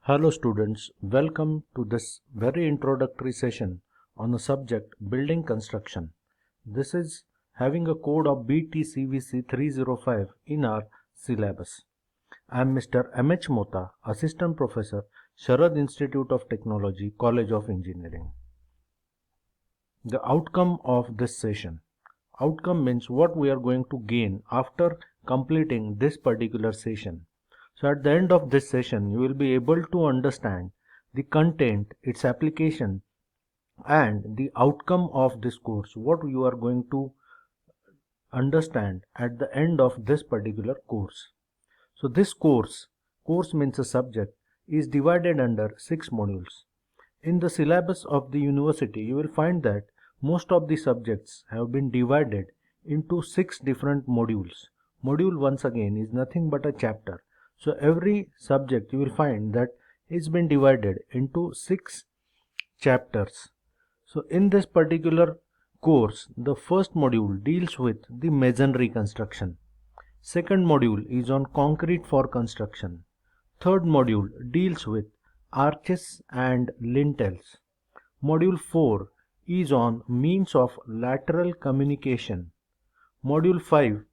Hello students, welcome to this very introductory session on the subject building construction. This is having a code of BTCVC 305 in our syllabus. I am Mr. M.H. Mota, Assistant Professor, Sharad Institute of Technology, College of Engineering. The outcome of this session. Outcome means what we are going to gain after completing this particular session. So at the end of this session, you will be able to understand the content, its application, and the outcome of this course, what you are going to understand at the end of this particular course. So this course means a subject, is divided under 6 modules. In the syllabus of the university, you will find that most of the subjects have been divided into 6 different modules. Module once again is nothing but a chapter. So every subject you will find that it's been divided into 6 chapters. So in this particular course, the first module deals with the masonry construction. Second module is on concrete for construction. Third module deals with arches and lintels. Module 4 is on means of lateral communication. Module 5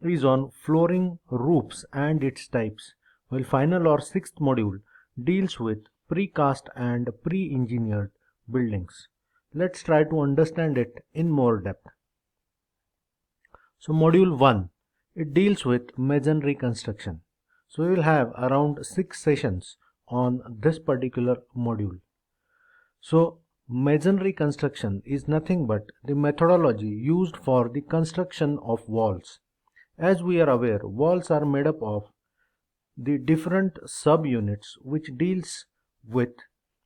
is on flooring, roofs and its types, while final or sixth module deals with precast and pre-engineered buildings. Let's try to understand it in more depth. So module 1, it deals with masonry construction. So we will have around 6 sessions on this particular module. So masonry construction is nothing but the methodology used for the construction of walls. As we are aware, walls are made up of the different subunits which deals with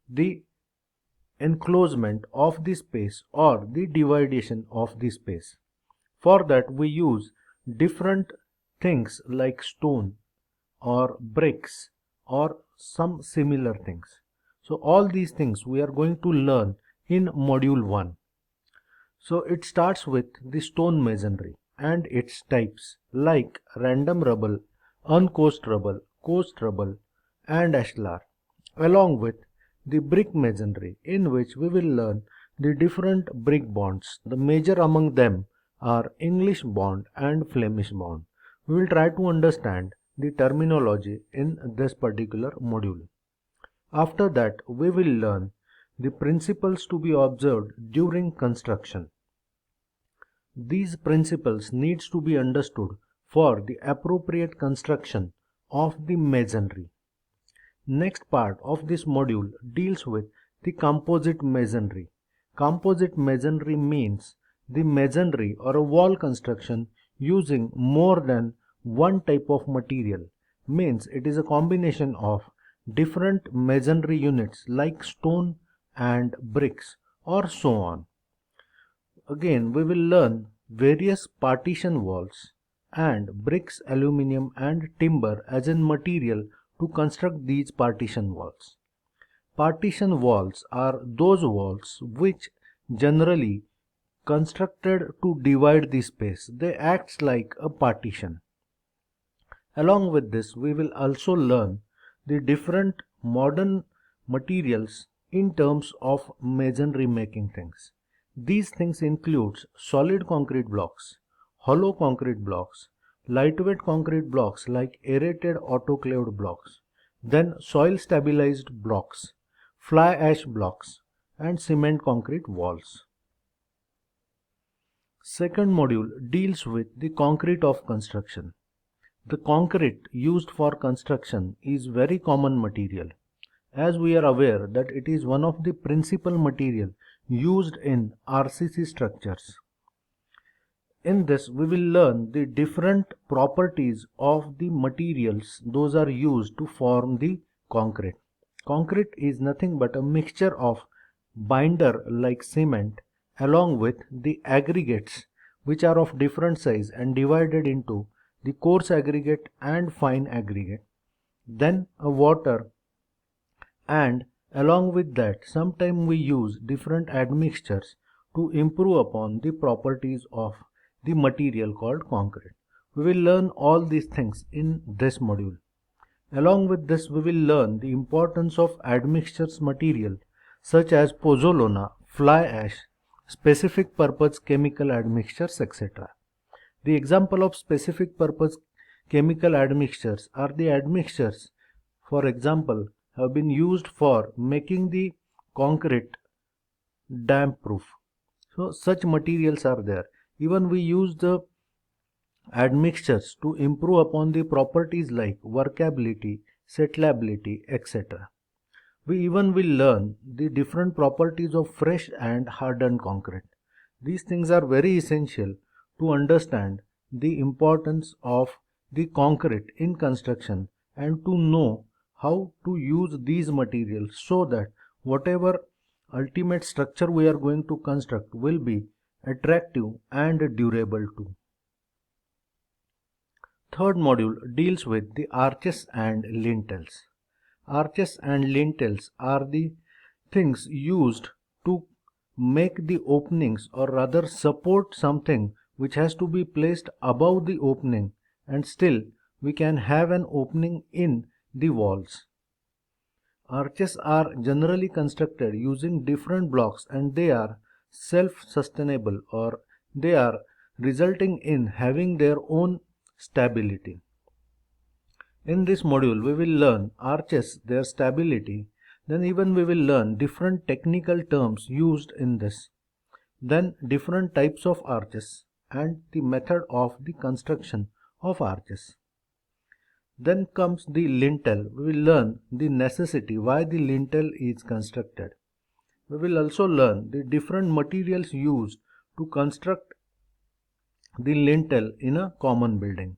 the enclosement of the space or the dividation of the space. For that we use different things like stone or bricks or some similar things. So all these things we are going to learn in module 1. So it starts with the stone masonry and its types like random rubble, uncoached rubble, coached rubble and ashlar, along with the brick masonry, in which we will learn the different brick bonds. The major among them are English bond and Flemish bond. We will try to understand the terminology in this particular module. After that, we will learn the principles to be observed during construction. These principles needs to be understood for the appropriate construction of the masonry. Next part of this module deals with the composite masonry. Composite masonry means the masonry or a wall construction using more than one type of material. Means it is a combination of different masonry units like stone and bricks or so on. Again, we will learn various partition walls and bricks, aluminium and timber as in material to construct these partition walls. Partition walls are those walls which generally constructed to divide the space. They act like a partition. Along with this, we will also learn the different modern materials in terms of masonry making things. These things includes solid concrete blocks, hollow concrete blocks, lightweight concrete blocks like aerated autoclaved blocks, then soil stabilized blocks, fly ash blocks and cement concrete walls. Second module deals with the concrete of construction. The concrete used for construction is very common material, as we are aware that it is one of the principal material used in RCC structures. In this we will learn the different properties of the materials those are used to form the concrete. Concrete is nothing but a mixture of binder like cement along with the aggregates which are of different size and divided into the coarse aggregate and fine aggregate, then a water, and along with that sometimes we use different admixtures to improve upon the properties of the material called concrete. We will learn all these things in this module. Along with this, we will learn the importance of admixtures material such as pozzolana, fly ash, specific purpose chemical admixtures, etc. The example of specific purpose chemical admixtures are the admixtures, for example, have been used for making the concrete damp proof. So such materials are there. Even we use the admixtures to improve upon the properties like workability, settleability, etc. We even will learn the different properties of fresh and hardened concrete. These things are very essential to understand the importance of the concrete in construction and to know how to use these materials so that whatever ultimate structure we are going to construct will be attractive and durable too. Third module deals with the arches and lintels. Arches and lintels are the things used to make the openings, or rather support something which has to be placed above the opening, and still we can have an opening in the walls. Arches are generally constructed using different blocks and they are self-sustainable, or they are resulting in having their own stability. In this module, we will learn arches, their stability, then even we will learn different technical terms used in this, then different types of arches and the method of the construction of arches. Then comes the lintel. We will learn the necessity why the lintel is constructed. We will also learn the different materials used to construct the lintel in a common building.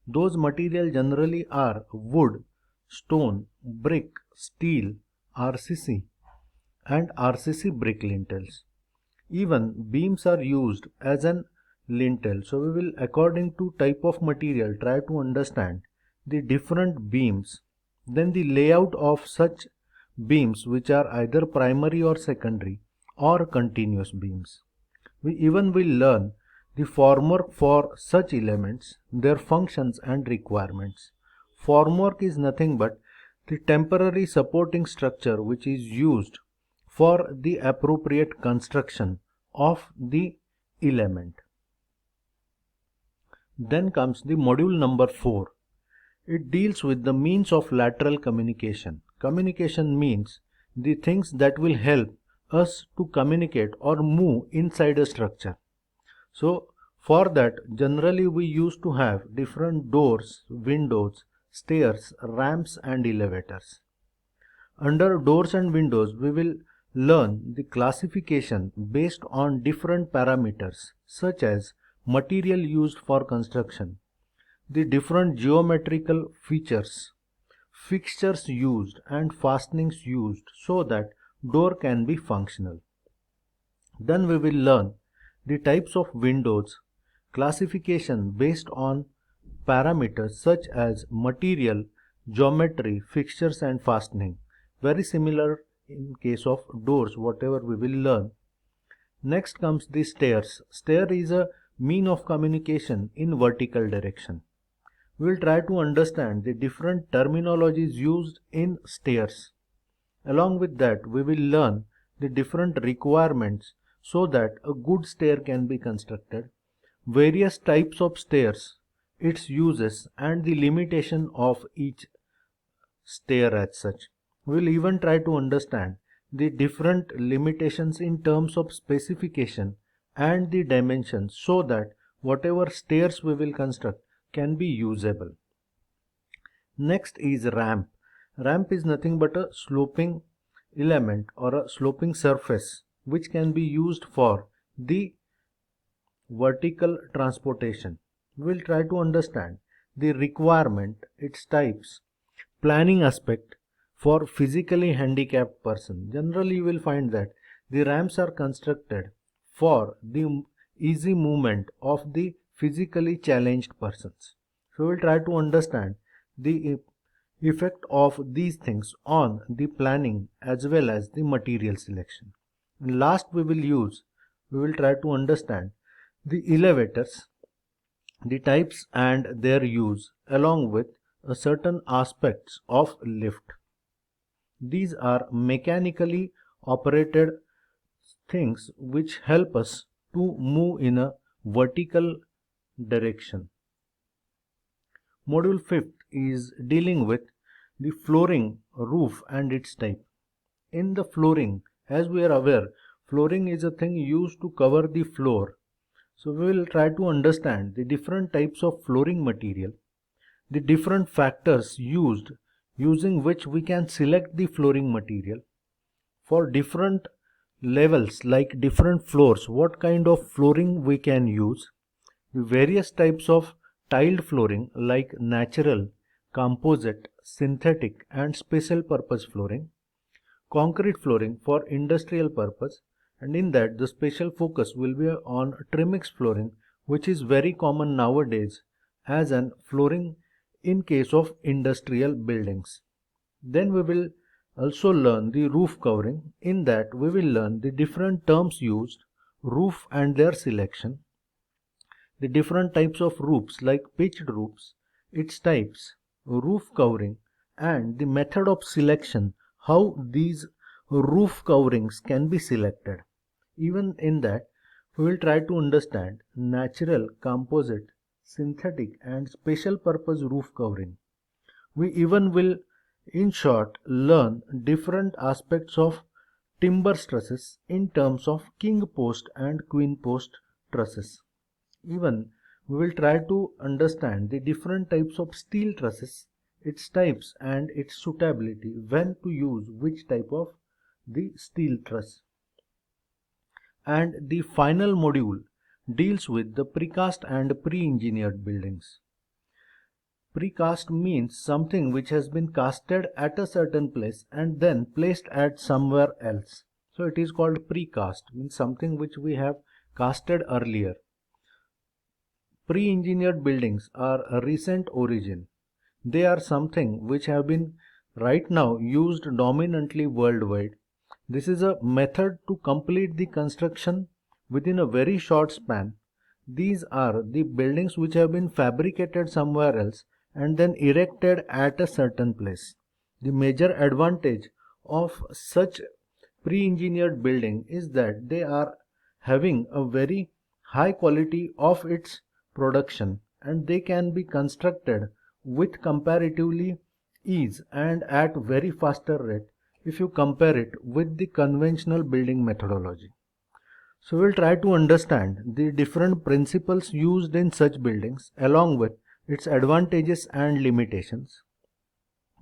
Those materials generally are wood, stone, brick, steel, RCC and RCC brick lintels. Even beams are used as an lintel. So we will, according to type of material, try to understand the different beams, then the layout of such beams which are either primary or secondary or continuous beams. We even will learn the formwork for such elements, their functions and requirements. Formwork is nothing but the temporary supporting structure which is used for the appropriate construction of the element. Then comes the module number 4. It deals with the means of lateral communication. Communication means the things that will help us to communicate or move inside a structure. So for that, generally we used to have different doors, windows, stairs, ramps and elevators. Under doors and windows, we will learn the classification based on different parameters such as material used for construction, the different geometrical features, fixtures used and fastenings used so that door can be functional. Then we will learn the types of windows, classification based on parameters such as material, geometry, fixtures and fastening. Very similar in case of doors, whatever we will learn. Next comes the stairs. Stair is a mean of communication in vertical direction. We will try to understand the different terminologies used in stairs. Along with that, we will learn the different requirements so that a good stair can be constructed, various types of stairs, its uses and the limitation of each stair as such. We will even try to understand the different limitations in terms of specification and the dimensions so that whatever stairs we will construct can be usable. Next is ramp. Ramp is nothing but a sloping element or a sloping surface which can be used for the vertical transportation. We will try to understand the requirement, its types, planning aspect for physically handicapped person. Generally you will find that the ramps are constructed for the easy movement of the physically challenged persons. So we will try to understand the effect of these things on the planning as well as the material selection. And last we will try to understand the elevators, the types and their use along with certain aspects of lift. These are mechanically operated things which help us to move in a vertical direction. Module 5th is dealing with the flooring, roof and its type. In the flooring, as we are aware, flooring is a thing used to cover the floor. So we will try to understand the different types of flooring material, the different factors using which we can select the flooring material. For different levels like different floors, what kind of flooring we can use, the various types of tiled flooring like natural, composite, synthetic and special purpose flooring, concrete flooring for industrial purpose, and in that the special focus will be on trimix flooring, which is very common nowadays as an flooring in case of industrial buildings. Then we will also learn the roof covering. In that we will learn the different terms used, roof and their selection, the different types of roofs like pitched roofs, its types, roof covering and the method of selection, how these roof coverings can be selected. Even in that we will try to understand natural, composite, synthetic and special purpose roof covering. We even will in short learn different aspects of timber trusses in terms of king post and queen post trusses. Even we will try to understand the different types of steel trusses, its types and its suitability, when to use which type of the steel truss. And the final module deals with the precast and pre-engineered buildings. Precast means something which has been casted at a certain place and then placed at somewhere else. So it is called precast, means something which we have casted earlier. Pre-engineered buildings are a recent origin. They are something which have been right now used dominantly worldwide. This is a method to complete the construction within a very short span. These are the buildings which have been fabricated somewhere else and then erected at a certain place. The major advantage of such pre-engineered building is that they are having a very high quality of its production and they can be constructed with comparatively ease and at very faster rate if you compare it with the conventional building methodology. So we will try to understand the different principles used in such buildings along with its advantages and limitations.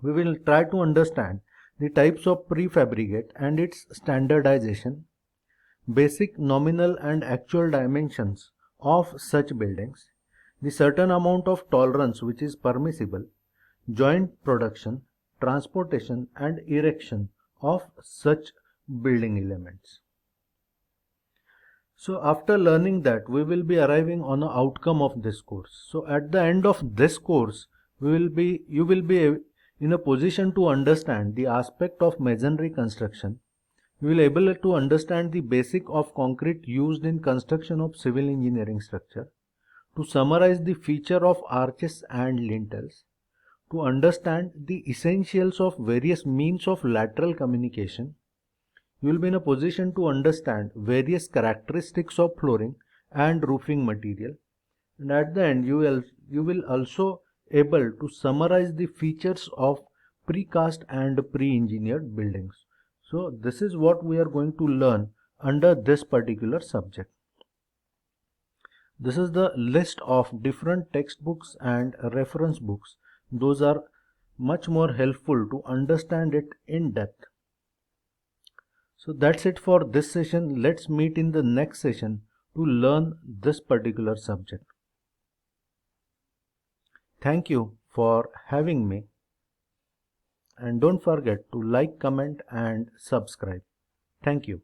We will try to understand the types of prefabricate and its standardization, basic nominal and actual dimensions of such buildings, the certain amount of tolerance which is permissible, joint production, transportation and erection of such building elements. So after learning that, we will be arriving on an outcome of this course. So at the end of this course, you will be in a position to understand the aspect of masonry construction. You will be able to understand the basic of concrete used in construction of civil engineering structure, to summarize the feature of arches and lintels, to understand the essentials of various means of lateral communication. You will be in a position to understand various characteristics of flooring and roofing material, and at the end you will also able to summarize the features of precast and pre-engineered buildings. So this is what we are going to learn under this particular subject. This is the list of different textbooks and reference books. Those are much more helpful to understand it in depth. So that's it for this session. Let's meet in the next session to learn this particular subject. Thank you for having me, and don't forget to like, comment and subscribe. Thank you.